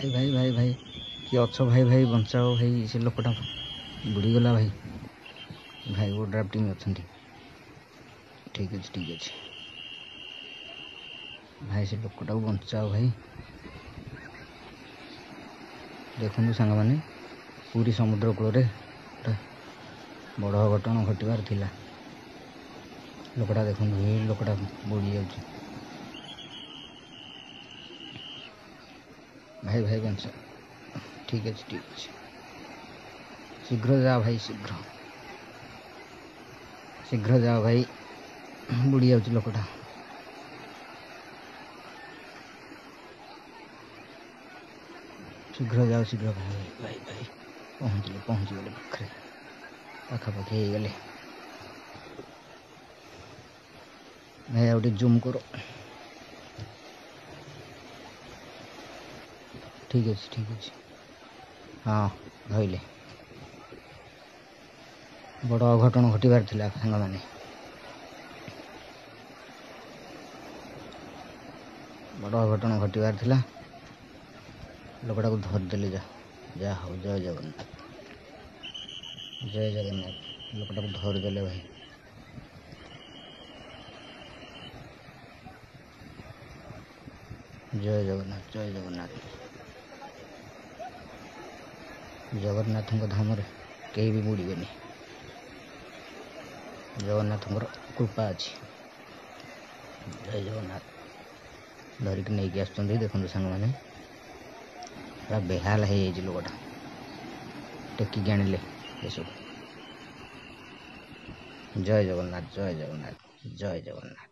भाई भाई भाई भाई किए अच्छ भाई भाई बंचाओ भाई से लोकटा बुड़ीगला भाई भाई वो ड्राफ्टिंग अच्छा ठीक अच्छे भाई से लोकटा बंचाओ भाई देखु सांग मैंने पूरी समुद्र कूल बड़ घटना घटवार थिला लोकटा देखो लोकटा बुड़ी जा भाई भाई बंचा ठीक अच्छे शीघ्र जा भाई शीघ्र जा भाई बुड़ी जा लोकटा शीघ्र जाओ शीघ्र भाई भाई भाई पहुँच गले पाखे पाखापाखि हो गले भाई आ जूम करो ठीक अच्छे हाँ धरले बड़ अघटन घटवार थिला सांग मैंने बड़ अघटन घटवार थिला लोकटा को धरदेले जा हो जय जगन्नाथ लोकटा को धरदेले भाई जय जगन्नाथ जगन्नाथ धाम कहीं भी बुड़े जगन्नाथ कृपा अच्छी जय जगन्नाथ धरिक नहीं आस देखो सांग मैंने पूरा बेहाल हो लोकटा टेकिक आणिले ये सब जय जगन्नाथ।